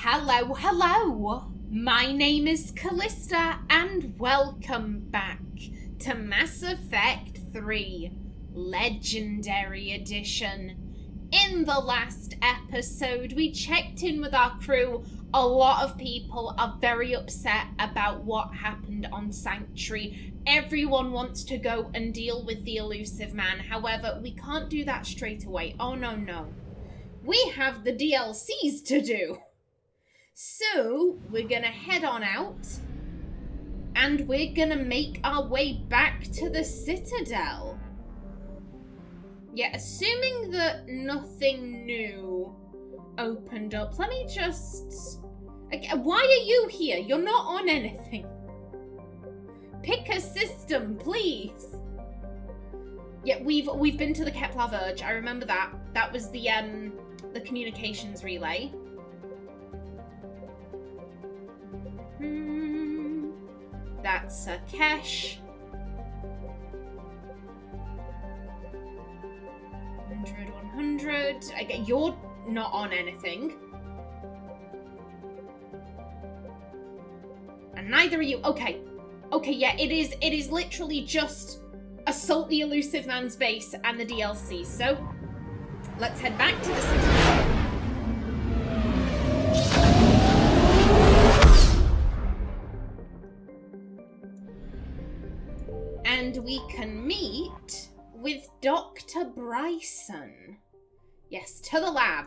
Hello, hello! My name is Callista, and welcome back to Mass Effect 3 Legendary Edition. In the last episode, we checked in with our crew. A lot of people are very upset about what happened on Sanctuary. Everyone wants to go and deal with the elusive man. However, we can't do that straight away. Oh, no. We have the DLCs to do. So, we're gonna head on out, and we're gonna make our way back to the Citadel. Yeah, assuming that nothing new opened up. Let me just... Why are you here? You're not on anything. Pick a system, please. Yeah, we've been to the Kepler Verge. I remember that. That was the communications relay. That's a Kesh. 100. Again, you're not on anything. And neither are you. Okay, yeah, it is literally just assault the elusive man's base and the DLC. So, let's head back to the Citadel. And we can meet with Dr. Bryson. Yes, to the lab.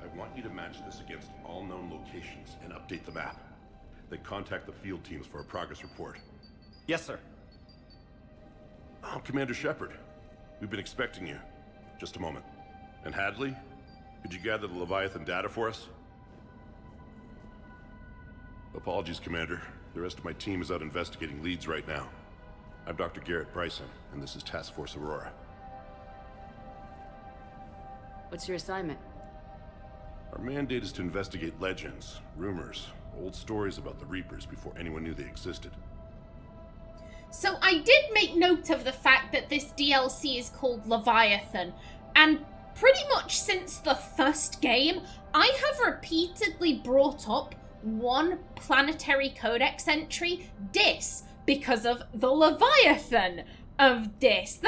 I want you to match this against all known locations and update the map. Then contact the field teams for a progress report. Yes, sir. Oh, Commander Shepard. We've been expecting you. Just a moment. And Hadley? Could you gather the Leviathan data for us? Apologies, Commander. The rest of my team is out investigating leads right now. I'm Dr. Bryson, and this is Task Force Aurora. What's your assignment? Our mandate is to investigate legends, rumors, old stories about the Reapers before anyone knew they existed. So I did make note of the fact that this DLC is called Leviathan, and pretty much since the first game, I have repeatedly brought up one planetary codex entry, Dis, because of the Leviathan of Dis.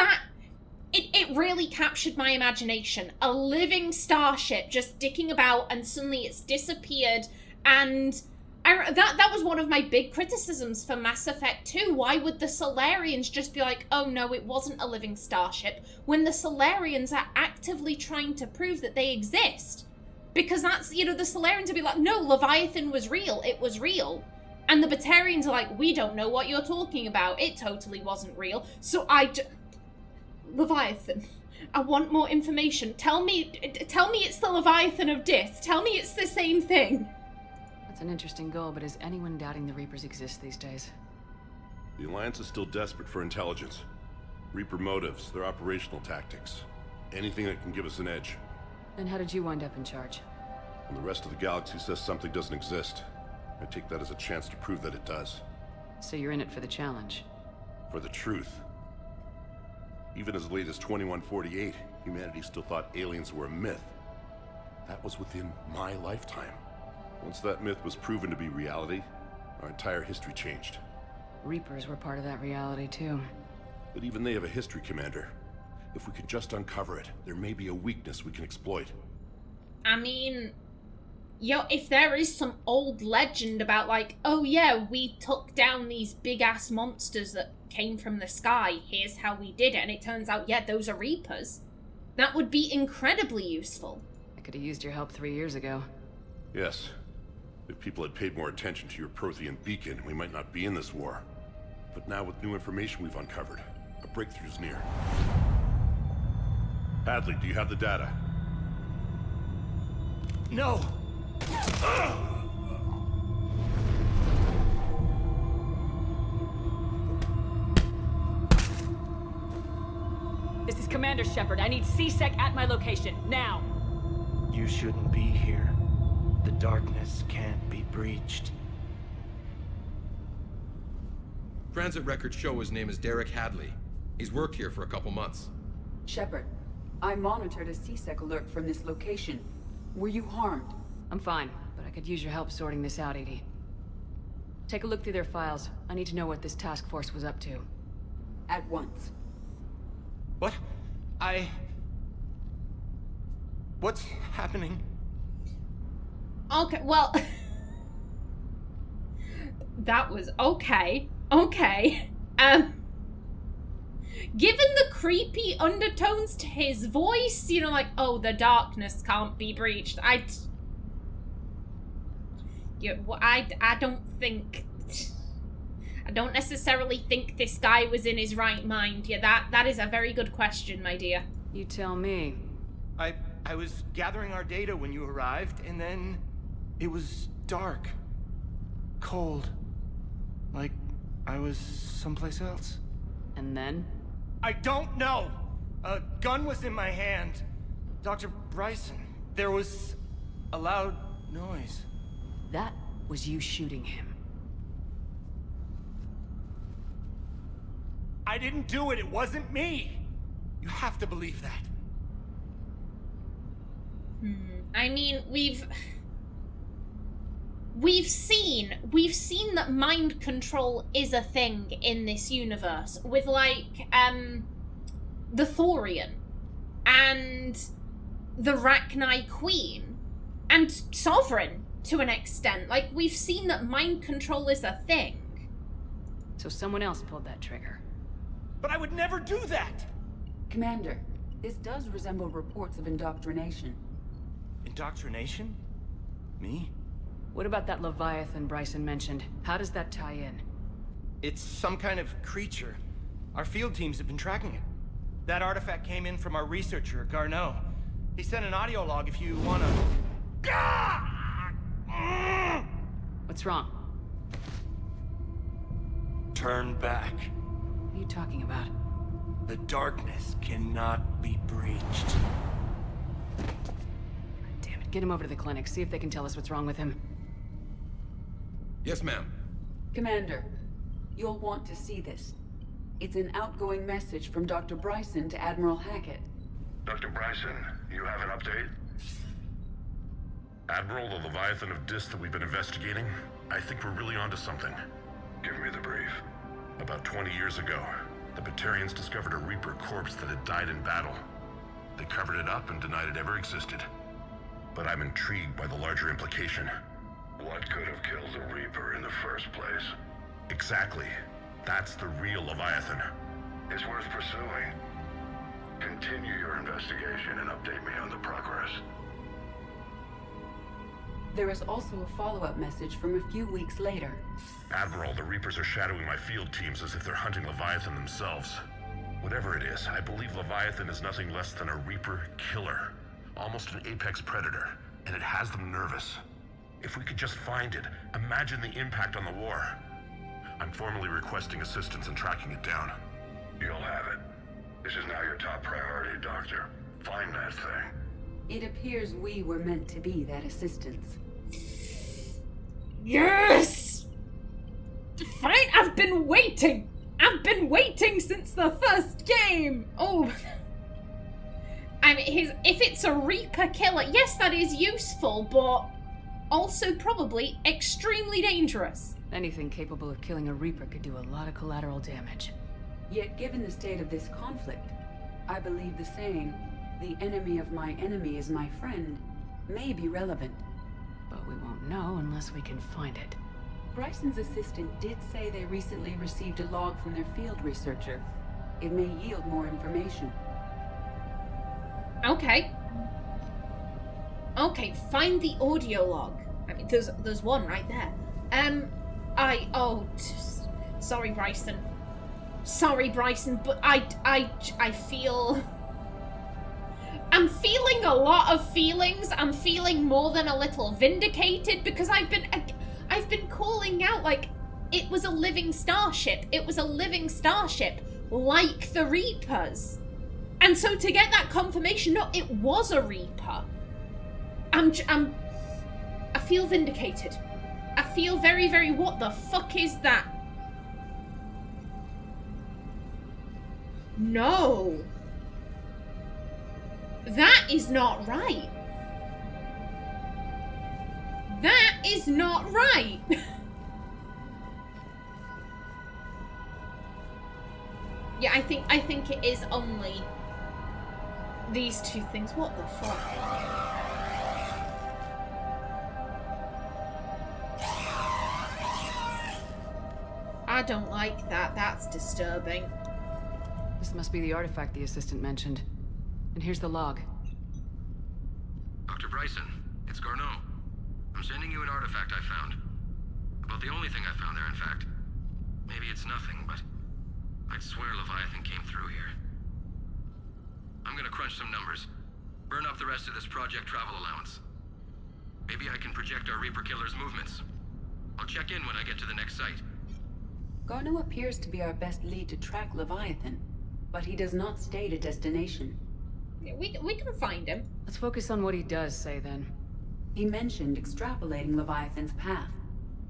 It really captured my imagination. A living starship just dicking about, and suddenly it's disappeared, and that was one of my big criticisms for Mass Effect 2. Why would the Solarians just be like, oh no, it wasn't a living starship, when the Solarians are actively trying to prove that they exist? Because that's, the Solarians would be like, no, Leviathan was real, it was real. And the Batarians are like, we don't know what you're talking about, it totally wasn't real. So Leviathan, I want more information. Tell me it's the Leviathan of Dis. Tell me it's the same thing. That's an interesting goal, but is anyone doubting the Reapers exist these days? The Alliance is still desperate for intelligence. Reaper motives, their operational tactics. Anything that can give us an edge. Then how did you wind up in charge? When the rest of the galaxy says something doesn't exist, I take that as a chance to prove that it does. So you're in it for the challenge? For the truth. Even as late as 2148, humanity still thought aliens were a myth. That was within my lifetime. Once that myth was proven to be reality, our entire history changed. Reapers were part of that reality too. But even they have a history, Commander. If we could just uncover it, there may be a weakness we can exploit. I mean, if there is some old legend about like, oh yeah, we took down these big-ass monsters that came from the sky, here's how we did it, and it turns out, yeah, those are Reapers, that would be incredibly useful. I could have used your help 3 years ago. Yes. If people had paid more attention to your Prothean beacon, we might not be in this war. But now with new information we've uncovered, a breakthrough's near. Hadley, do you have the data? No! This is Commander Shepard. I need C-Sec at my location, now! You shouldn't be here. The darkness can't be breached. Transit records show his name is Derek Hadley. He's worked here for a couple months. Shepard, I monitored a CSEC alert from this location. Were you harmed? I'm fine, but I could use your help sorting this out, EDI. Take a look through their files. I need to know what this task force was up to. At once. What? What's happening? Okay, well... that was okay. Okay. Given the creepy undertones to his voice, you know, like, oh, the darkness can't be breached, I don't necessarily think this guy was in his right mind. Yeah, that is a very good question, my dear. You tell me. I was gathering our data when you arrived, and then it was dark. Cold. Like I was someplace else. And then? I don't know! A gun was in my hand. Dr. Bryson, there was a loud noise. That was you shooting him. I didn't do it, it wasn't me! You have to believe that. I mean, we've seen that mind control is a thing in this universe with, like, the Thorian and the Rachni Queen and Sovereign to an extent. Like, we've seen that mind control is a thing. So someone else pulled that trigger. But I would never do that! Commander, this does resemble reports of indoctrination. Indoctrination? Me? What about that Leviathan Bryson mentioned? How does that tie in? It's some kind of creature. Our field teams have been tracking it. That artifact came in from our researcher, Garneau. He sent an audio log if you wanna... What's wrong? Turn back. What are you talking about? The darkness cannot be breached. Damn it, get him over to the clinic, see if they can tell us what's wrong with him. Yes, ma'am. Commander, you'll want to see this. It's an outgoing message from Dr. Bryson to Admiral Hackett. Dr. Bryson, you have an update? Admiral, the Leviathan of Dis that we've been investigating, I think we're really onto something. Give me the brief. About 20 years ago, the Batarians discovered a Reaper corpse that had died in battle. They covered it up and denied it ever existed. But I'm intrigued by the larger implication. What could have killed the Reaper in the first place? Exactly. That's the real Leviathan. It's worth pursuing. Continue your investigation and update me on the progress. There is also a follow-up message from a few weeks later. Admiral, the Reapers are shadowing my field teams as if they're hunting Leviathan themselves. Whatever it is, I believe Leviathan is nothing less than a Reaper killer. Almost an apex predator, and it has them nervous. If we could just find it, imagine the impact on the war. I'm formally requesting assistance in tracking it down. You'll have it. This is now your top priority, Doctor. Find that thing. It appears we were meant to be that assistance. Yes! Fine, I've been waiting! I've been waiting since the first game! Oh... I mean, if it's a Reaper killer, yes, that is useful, but also probably extremely dangerous. Anything capable of killing a Reaper could do a lot of collateral damage. Yet, given the state of this conflict, I believe the saying, "The enemy of my enemy is my friend," may be relevant. But we won't know unless we can find it. Bryson's assistant did say they recently received a log from their field researcher. It may yield more information. Okay. Okay, find the audio log. I mean, there's one right there. Sorry, Bryson. Sorry, Bryson, but I feel... I'm feeling a lot of feelings. I'm feeling more than a little vindicated because I've been calling out like it was a living starship. It was a living starship like the Reapers. And so to get that confirmation, no, it was a Reaper. I feel vindicated. I feel very, very, what the fuck is that? No. That is not right. That is not right. Yeah, I think it is only these two things. What the fuck? I don't like that. That's disturbing. This must be the artifact the assistant mentioned. And here's the log. Dr. Bryson, it's Garneau. I'm sending you an artifact I found. About the only thing I found there, in fact. Maybe it's nothing, but I'd swear Leviathan came through here. I'm gonna crunch some numbers. Burn up the rest of this project travel allowance. Maybe I can project our Reaper Killer's movements. I'll check in when I get to the next site. Garneau appears to be our best lead to track Leviathan, but he does not state a destination. Yeah, we can find him. Let's focus on what he does say then. He mentioned extrapolating Leviathan's path.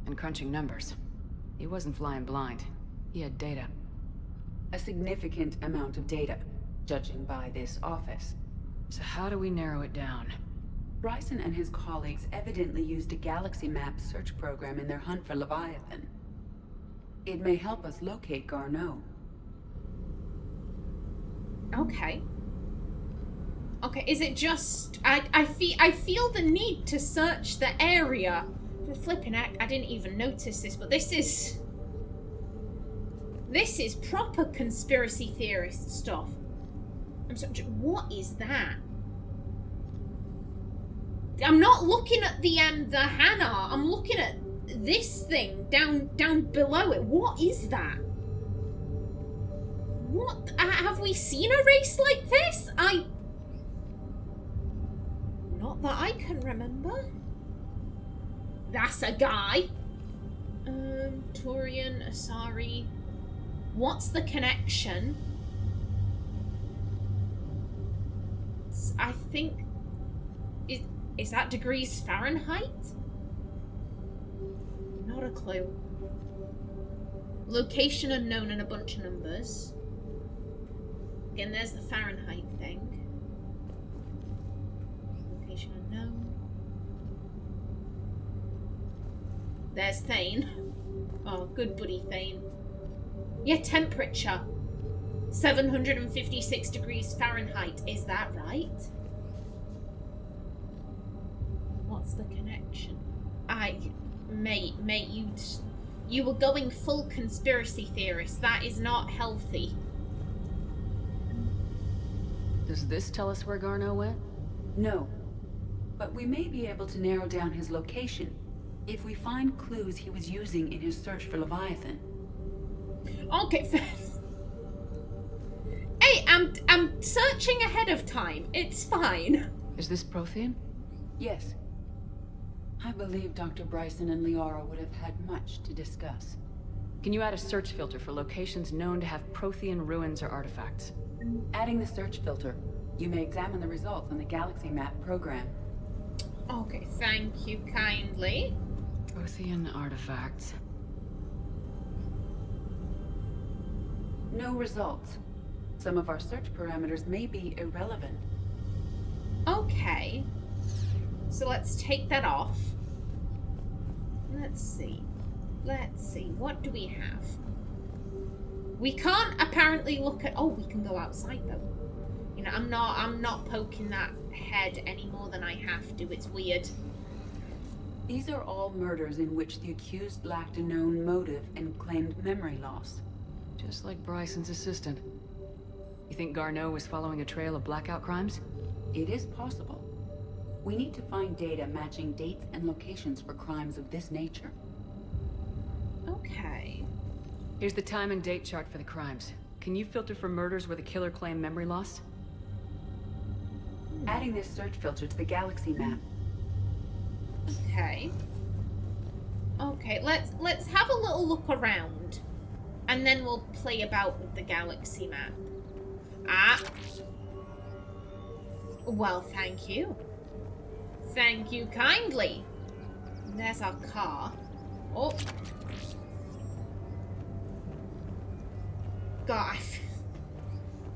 And crunching numbers. He wasn't flying blind. He had data. A significant amount of data, judging by this office. So how do we narrow it down? Bryson and his colleagues evidently used a galaxy map search program in their hunt for Leviathan. It may help us locate Garneau. Okay. Okay, is it just... I feel the need to search the area. The flipping heck, I didn't even notice this, but this is proper conspiracy theorist stuff. I'm sorry, what is that? I'm not looking at the Hannah. I'm looking at this thing down below it. What is that? What? Have we seen a race like this? Not that I can remember. That's a guy. Turian, Asari. What's the connection? I think... Is that degrees Fahrenheit? Not a clue. Location unknown and a bunch of numbers. Again, there's the Fahrenheit thing. Location unknown. There's Thane. Oh, good buddy Thane. Yeah, temperature. 756 degrees Fahrenheit. Is that right? What's the connection? Mate, you were going full conspiracy theorist. That is not healthy. Does this tell us where Garneau went? No. But we may be able to narrow down his location if we find clues he was using in his search for Leviathan. Okay. Hey, I'm searching ahead of time. It's fine. Is this Prothean? Yes. I believe Dr. Bryson and Liara would have had much to discuss. Can you add a search filter for locations known to have Prothean ruins or artifacts? Adding the search filter, you may examine the results on the galaxy map program. Okay, thank you kindly. Prothean artifacts. No results. Some of our search parameters may be irrelevant. Okay. So let's take that off. Let's see. What do we have? We can't apparently look at... Oh, we can go outside though. You know, I'm not poking that head any more than I have to. It's weird. These are all murders in which the accused lacked a known motive and claimed memory loss. Just like Bryson's assistant. You think Garneau was following a trail of blackout crimes? It is possible. We need to find data matching dates and locations for crimes of this nature. Okay. Here's the time and date chart for the crimes. Can you filter for murders where the killer claimed memory loss? Adding this search filter to the galaxy map. Okay. Okay, let's have a little look around. And then we'll play about with the galaxy map. Ah. Well, thank you. Thank you kindly. There's our car. Oh. God.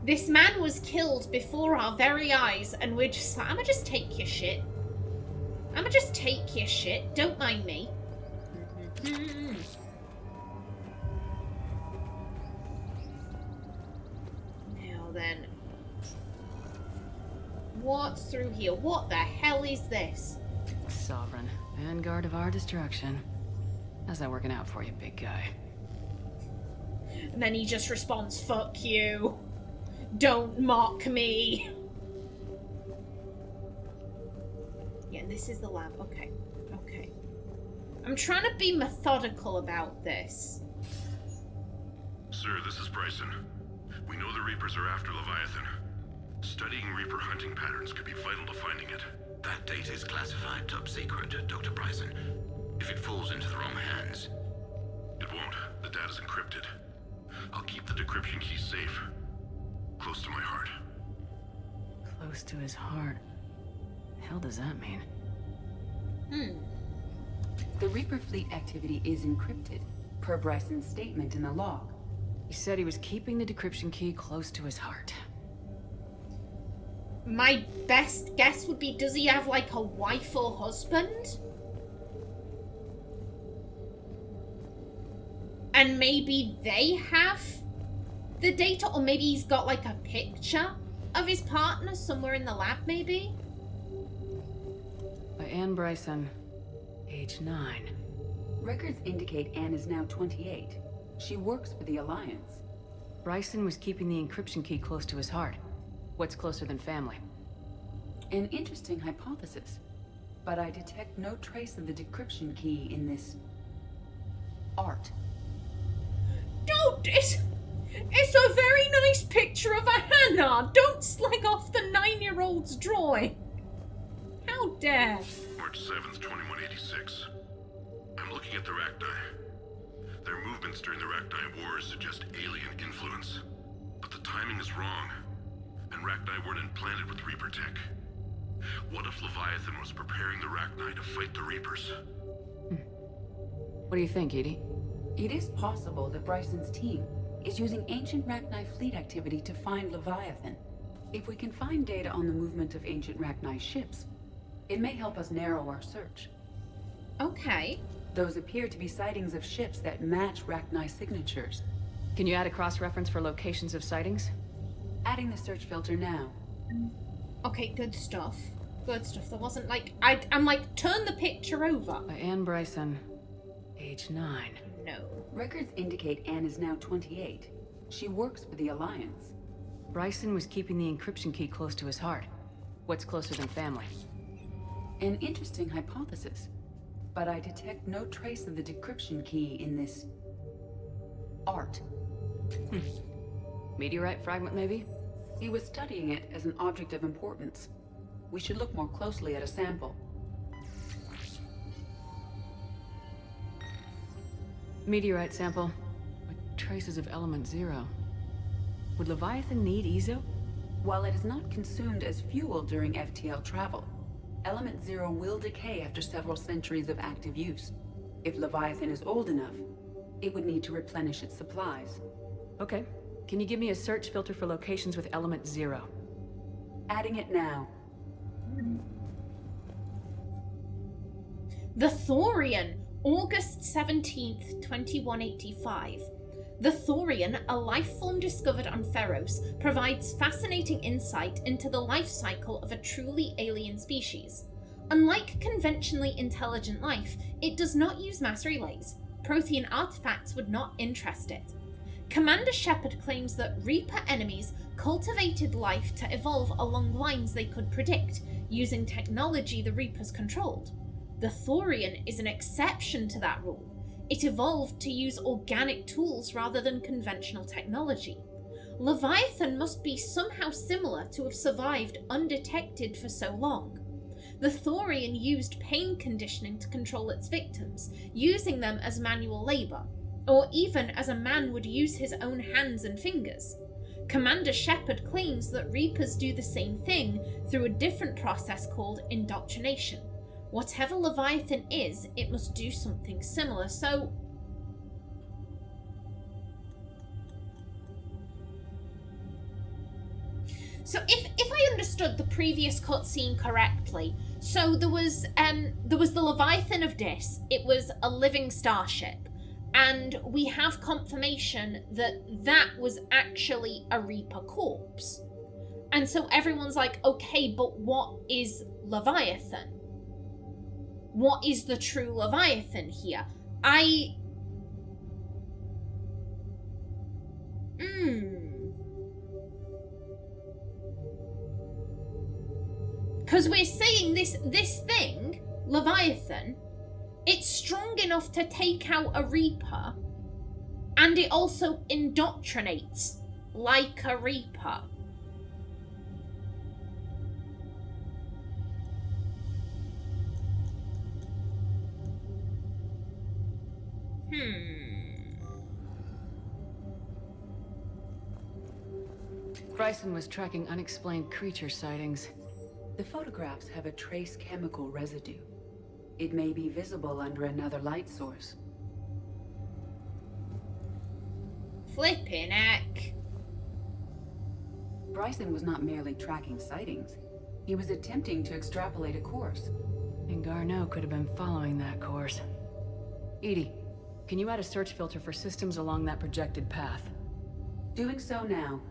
This man was killed before our very eyes, and we're just like, I'ma just take your shit. I'ma just take your shit. Don't mind me. Now then. What's through here? What the hell is this? Sovereign. Vanguard of our destruction. How's that working out for you, big guy? And then he just responds, fuck you. Don't mock me. Yeah, this is the lab. Okay. Okay. I'm trying to be methodical about this. Sir, this is Bryson. We know the Reapers are after Leviathan. Studying Reaper hunting patterns could be vital to finding it. That data is classified top secret, Dr. Bryson. If it falls into the wrong hands... It won't. The data's encrypted. I'll keep the decryption key safe. Close to my heart. Close to his heart. The hell does that mean? The Reaper fleet activity is encrypted, per Bryson's statement in the log. He said he was keeping the decryption key close to his heart. My best guess would be, does he have like a wife or husband? And maybe they have the data, or maybe he's got like a picture of his partner somewhere in the lab, maybe? By Anne Bryson, age 9. Records indicate Anne is now 28. She works for the Alliance. Bryson was keeping the encryption key close to his heart. What's closer than family? An interesting hypothesis, but I detect no trace of the decryption key in this... art. Dude, it's a very nice picture of a Hannah. Don't slag off the 9-year-old's drawing. How dare. March 7th, 2186. I'm looking at the Rachni. Their movements during the Rachni Wars suggest alien influence. But the timing is wrong. And Rachni weren't implanted with Reaper tech. What if Leviathan was preparing the Rachni to fight the Reapers? What do you think, Edie? It is possible that Bryson's team is using ancient Rachni fleet activity to find Leviathan. If we can find data on the movement of ancient Rachni ships, it may help us narrow our search. Okay. Those appear to be sightings of ships that match Rachni signatures. Can you add a cross-reference for locations of sightings? Adding the search filter now. Okay, good stuff. Good stuff. There wasn't like... I'm like, turn the picture over. By Anne Bryson, age 9. No. Records indicate Anne is now 28. She works for the Alliance. Bryson was keeping the encryption key close to his heart. What's closer than family? An interesting hypothesis, but I detect no trace of the decryption key in this... art. Meteorite fragment, maybe? He was studying it as an object of importance. We should look more closely at a sample. Meteorite sample, with traces of element 0. Would Leviathan need EZO? While it is not consumed as fuel during FTL travel, element 0 will decay after several centuries of active use. If Leviathan is old enough, it would need to replenish its supplies. Okay. Can you give me a search filter for locations with element 0? Adding it now. The Thorian, August 17th, 2185. The Thorian, a life form discovered on Feros, provides fascinating insight into the life cycle of a truly alien species. Unlike conventionally intelligent life, it does not use mass relays. Prothean artifacts would not interest it. Commander Shepard claims that Reaper enemies cultivated life to evolve along lines they could predict, using technology the Reapers controlled. The Thorian is an exception to that rule. It evolved to use organic tools rather than conventional technology. Leviathan must be somehow similar to have survived undetected for so long. The Thorian used pain conditioning to control its victims, using them as manual labor, or even as a man would use his own hands and fingers. Commander Shepard claims that Reapers do the same thing through a different process called indoctrination. Whatever Leviathan is, it must do something similar. So if I understood the previous cutscene correctly, so there was the Leviathan of Dis. It was a living starship, and we have confirmation that that was actually a Reaper corpse. And so everyone's like, okay, but what is Leviathan? What is the true Leviathan here? Because we're saying this thing, Leviathan, it's strong enough to take out a Reaper, and it also indoctrinates like a Reaper. Bryson was tracking unexplained creature sightings. The photographs have a trace chemical residue. It may be visible under another light source. Flippin' heck. Bryson was not merely tracking sightings. He was attempting to extrapolate a course. And Garneau could have been following that course. EDI, can you add a search filter for systems along that projected path? Doing so now.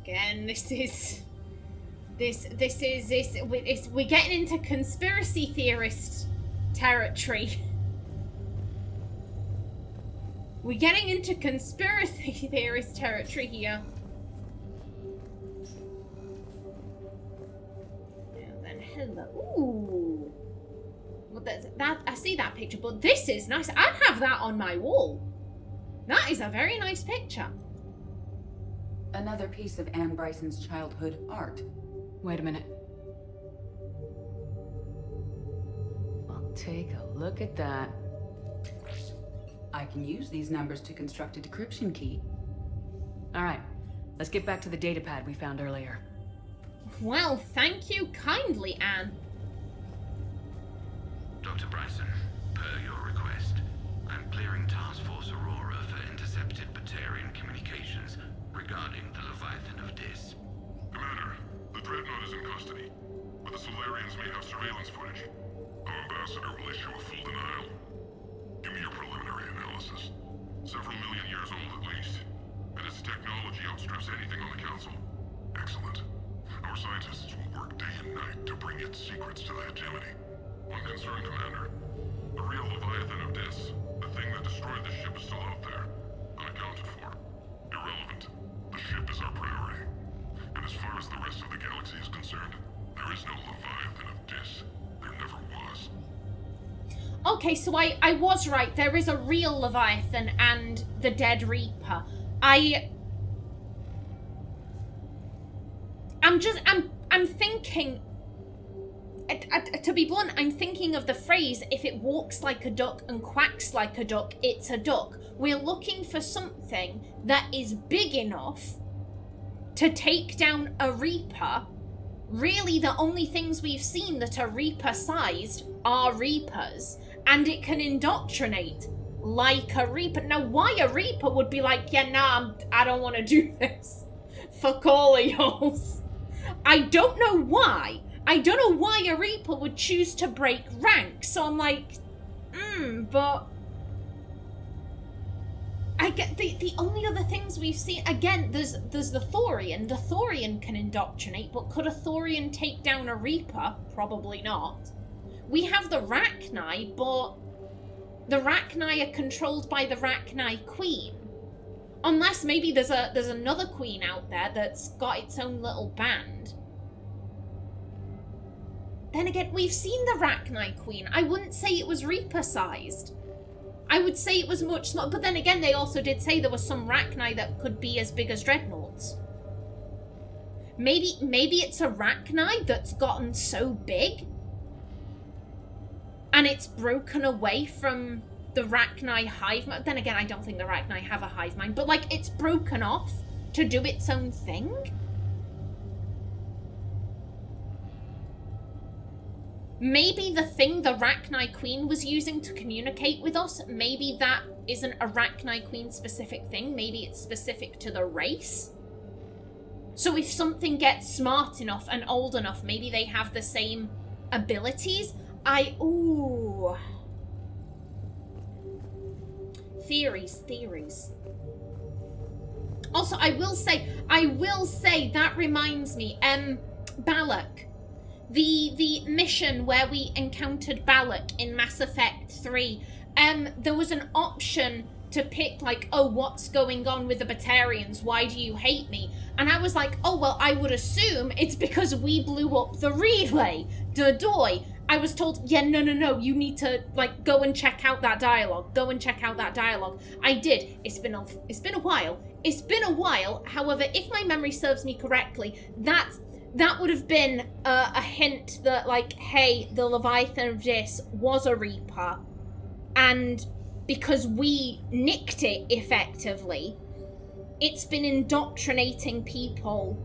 Again, we're getting into conspiracy theorist territory. We're getting into conspiracy theorist territory here. Now then, hello. Ooh. Well, that I see that picture, but this is nice. I'd have that on my wall. That is a very nice picture. Another piece of Anne Bryson's childhood art. Wait a minute. Well, take a look at that. I can use these numbers to construct a decryption key. Alright, let's get back to the datapad we found earlier. Well, thank you kindly, Anne. Dr. Bryson, per your request, I'm clearing Task Force Aurora for intercepted Batarian communications regarding the Leviathan of Dis. Commander, the Dreadnought is in custody, but the Solarians may have surveillance footage. Our ambassador will issue a full denial. Give me your preliminary analysis. Several million years old at least, and its technology outstrips anything on the Council. Excellent. Our scientists will work day and night to bring its secrets to the hegemony. One concern, Commander. The real Leviathan of Dis, the thing that destroyed the ship, is still out there, unaccounted for. Irrelevant. The ship is our priority. And as far as the rest of the galaxy is concerned, there is no Leviathan of Dis. There never was. Okay, so I was right. There is a real Leviathan and the Dead Reaper. I'm thinking, to be blunt, I'm thinking of the phrase, if it walks like a duck and quacks like a duck, it's a duck. We're looking for something that is big enough to take down a Reaper. Really, the only things we've seen that are Reaper-sized are Reapers, and it can indoctrinate like a Reaper. Now, why a Reaper would be like, yeah, nah, I don't want to do this. Fuck all of yours. I don't know why. I don't know why a Reaper would choose to break rank. So I'm like, but I get the only other things we've seen. Again, there's the Thorian. The Thorian can indoctrinate, but could a Thorian take down a Reaper? Probably not. We have the Rachni, but the Rachni are controlled by the Rachni Queen. Unless maybe there's another queen out there that's got its own little band. Then again, we've seen the Rachni Queen. I wouldn't say it was Reaper-sized. I would say it was much smaller. But then again, they also did say there was some Rachni that could be as big as Dreadnoughts. Maybe it's a Rachni that's gotten so big and it's broken away from the Rachni hive mind. Then again, I don't think the Rachni have a hive mind, but like it's broken off to do its own thing? Maybe the thing the Rachni Queen was using to communicate with us, maybe that isn't a Rachni Queen specific thing. Maybe it's specific to the race. So if something gets smart enough and old enough, maybe they have the same abilities. Ooh. Theories. Also, I will say that reminds me, Balak. The mission where we encountered Balak in Mass Effect 3, there was an option to pick, like, oh, what's going on with the Batarians? Why do you hate me? And I was like, oh, well, I would assume it's because we blew up the relay. Dodoy. I was told, yeah, no, you need to, like, go and check out that dialogue. I did. It's been a while. However, if my memory serves me correctly, that would have been a hint that, like, hey, the Leviathan of Dis was a Reaper, and because we nicked it effectively, it's been indoctrinating people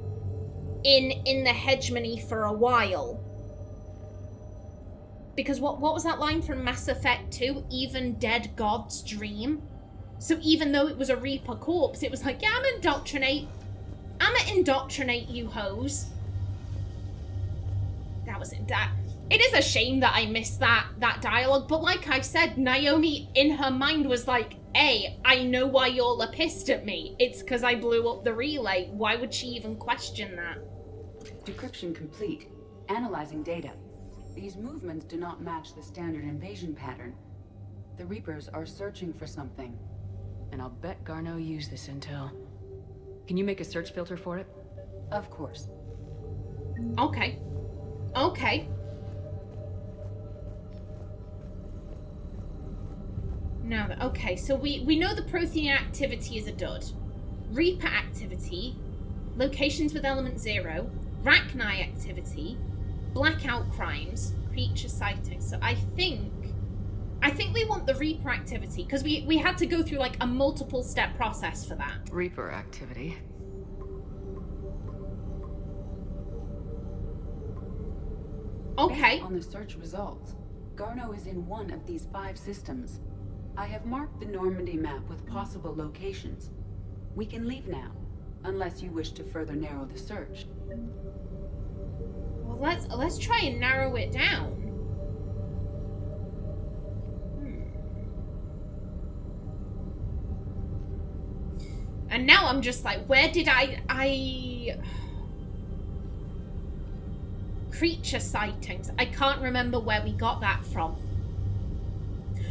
in the hegemony for a while. Because what was that line from Mass Effect 2? Even dead gods dream. So even though it was a Reaper corpse, it was like, yeah, I'ma indoctrinate you hoes. That. It is a shame that I missed that dialogue, but like I said, Naomi in her mind was like, hey, I know why y'all are pissed at me. It's because I blew up the relay. Why would she even question that? Decryption complete. Analyzing data. These movements do not match the standard invasion pattern. The Reapers are searching for something. And I'll bet Garneau used this intel. Can you make a search filter for it? Of course. Okay. Now, okay, so we know the Prothean activity is a dud. Reaper activity, locations with element 0, Rachni activity, blackout crimes, creature sightings. So I think we want the Reaper activity, because we had to go through, like, a multiple step process for that. Reaper activity. Okay. Based on the search results, Garneau is in one of these 5 systems. I have marked the Normandy map with possible locations. We can leave now, unless you wish to further narrow the search. Well, let's try and narrow it down. And now I'm just like, where did I... Creature sightings. I can't remember where we got that from.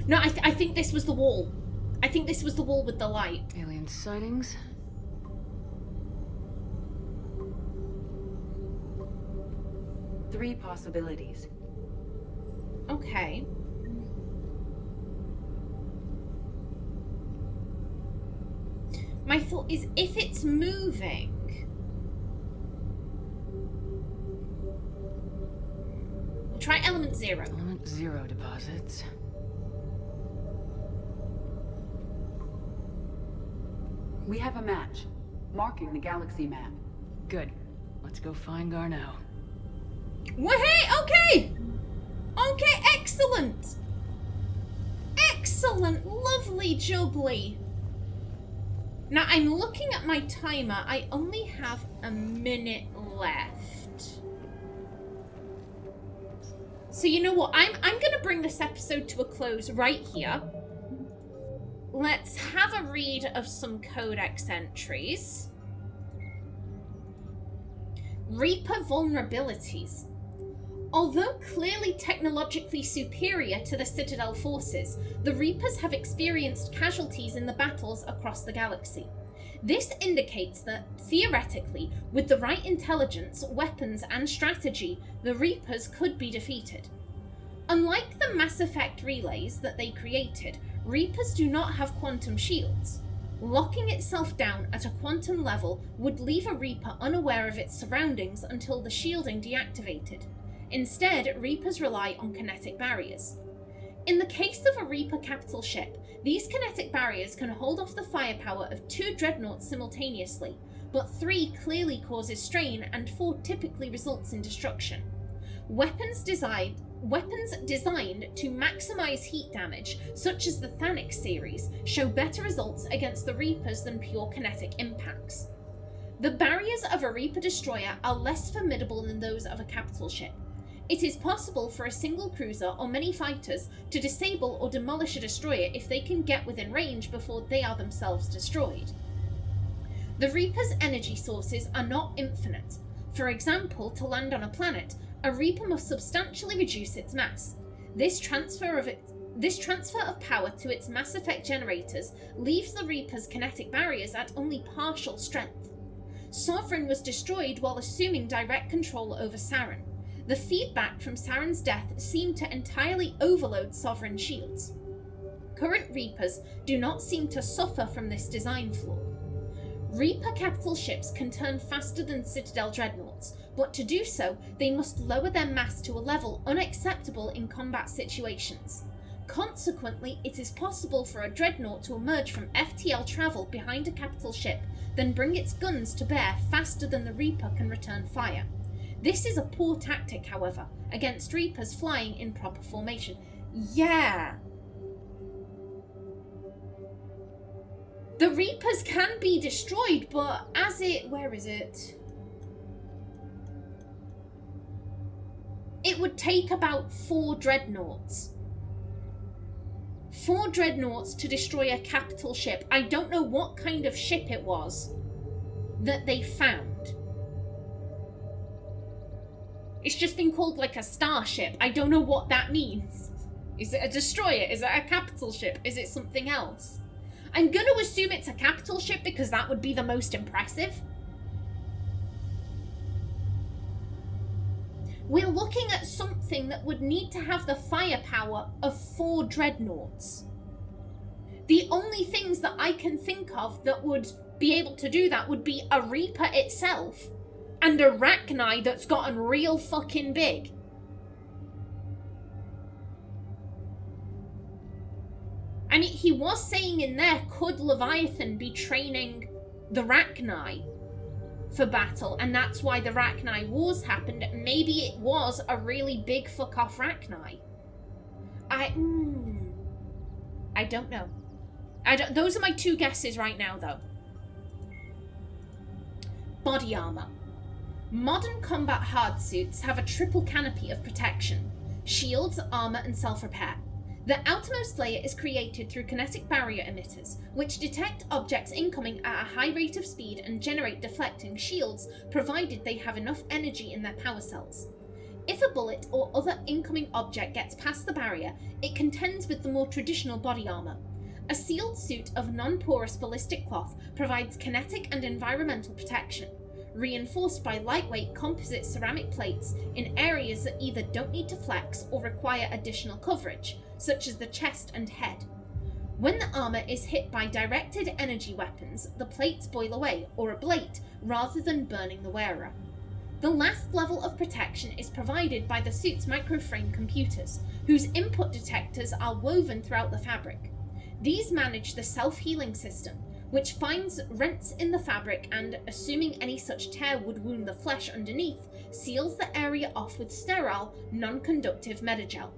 No, I think this was the wall. I think this was the wall with the light. Alien sightings? Three possibilities. Okay. My thought is, if it's moving... We'll try element 0. Element 0 deposits. We have a match, marking the galaxy map. Good. Let's go find Garneau. Well, hey, okay! Okay, excellent! Excellent, lovely jubbly. Now, I'm looking at my timer. I only have a minute left. So you know what? I'm gonna bring this episode to a close right here. Let's have a read of some codex entries. Reaper vulnerabilities. Although clearly technologically superior to the Citadel forces, the Reapers have experienced casualties in the battles across the galaxy. This indicates that, theoretically, with the right intelligence, weapons, and strategy, the Reapers could be defeated. Unlike the Mass Effect relays that they created, Reapers do not have quantum shields. Locking itself down at a quantum level would leave a Reaper unaware of its surroundings until the shielding deactivated. Instead, Reapers rely on kinetic barriers. In the case of a Reaper capital ship, these kinetic barriers can hold off the firepower of 2 dreadnoughts simultaneously, but 3 clearly causes strain and 4 typically results in destruction. Weapons designed to maximize heat damage, such as the Thanix series, show better results against the Reapers than pure kinetic impacts. The barriers of a Reaper destroyer are less formidable than those of a capital ship. It is possible for a single cruiser or many fighters to disable or demolish a destroyer if they can get within range before they are themselves destroyed. The Reaper's energy sources are not infinite. For example, to land on a planet, a Reaper must substantially reduce its mass. This transfer of power to its Mass Effect generators leaves the Reaper's kinetic barriers at only partial strength. Sovereign was destroyed while assuming direct control over Saren. The feedback from Saren's death seemed to entirely overload Sovereign shields. Current Reapers do not seem to suffer from this design flaw. Reaper capital ships can turn faster than Citadel dreadnoughts, but to do so, they must lower their mass to a level unacceptable in combat situations. Consequently, it is possible for a dreadnought to emerge from FTL travel behind a capital ship, then bring its guns to bear faster than the Reaper can return fire. This is a poor tactic, however, against Reapers flying in proper formation. Yeah. The Reapers can be destroyed, but where is it? It would take about 4 dreadnoughts. 4 dreadnoughts to destroy a capital ship. I don't know what kind of ship it was that they found. It's just been called like a starship. I don't know what that means. Is it a destroyer? Is it a capital ship? Is it something else? I'm going to assume it's a capital ship because that would be the most impressive. We're looking at something that would need to have the firepower of 4 dreadnoughts. The only things that I can think of that would be able to do that would be a Reaper itself and a Rachni that's gotten real fucking big. I mean, he was saying in there, could Leviathan be training the Rachni for battle? And that's why the Rachni Wars happened. Maybe it was a really big fuck-off Rachni. I don't know. Those are my 2 guesses right now, though. Body armor. Modern combat hardsuits have a triple canopy of protection: shields, armor, and self-repair. The outermost layer is created through kinetic barrier emitters, which detect objects incoming at a high rate of speed and generate deflecting shields, provided they have enough energy in their power cells. If a bullet or other incoming object gets past the barrier, it contends with the more traditional body armor. A sealed suit of non-porous ballistic cloth provides kinetic and environmental protection, reinforced by lightweight composite ceramic plates in areas that either don't need to flex or require additional coverage, such as the chest and head. When the armor is hit by directed energy weapons, the plates boil away or ablate rather than burning the wearer. The last level of protection is provided by the suit's microframe computers, whose input detectors are woven throughout the fabric. These manage the self-healing system, which finds rents in the fabric and, assuming any such tear would wound the flesh underneath, seals the area off with sterile, non-conductive metagel.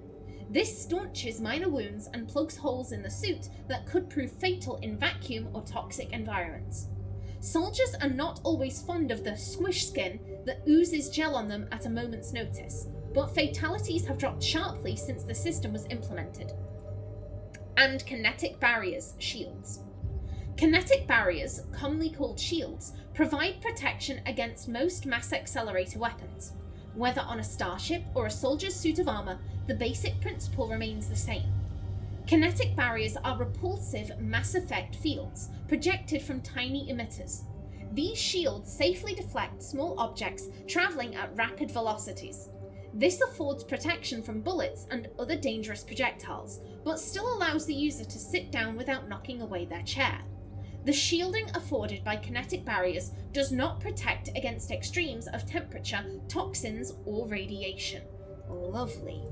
This staunches minor wounds and plugs holes in the suit that could prove fatal in vacuum or toxic environments. Soldiers are not always fond of the squish skin that oozes gel on them at a moment's notice, but fatalities have dropped sharply since the system was implemented. And kinetic barriers, shields. Kinetic barriers, commonly called shields, provide protection against most mass accelerator weapons. Whether on a starship or a soldier's suit of armor, the basic principle remains the same. Kinetic barriers are repulsive mass effect fields, projected from tiny emitters. These shields safely deflect small objects traveling at rapid velocities. This affords protection from bullets and other dangerous projectiles, but still allows the user to sit down without knocking away their chair. The shielding afforded by kinetic barriers does not protect against extremes of temperature, toxins, or radiation. Lovely.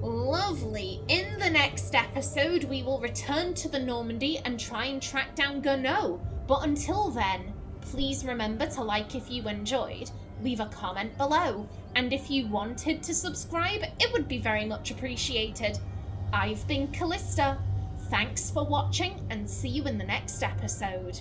Lovely. In the next episode, we will return to the Normandy and try and track down Gurneau. But until then, Please remember to like if you enjoyed, leave a comment below, and if you wanted to subscribe, it would be very much appreciated. I've been Callista. Thanks for watching, and see you in the next episode.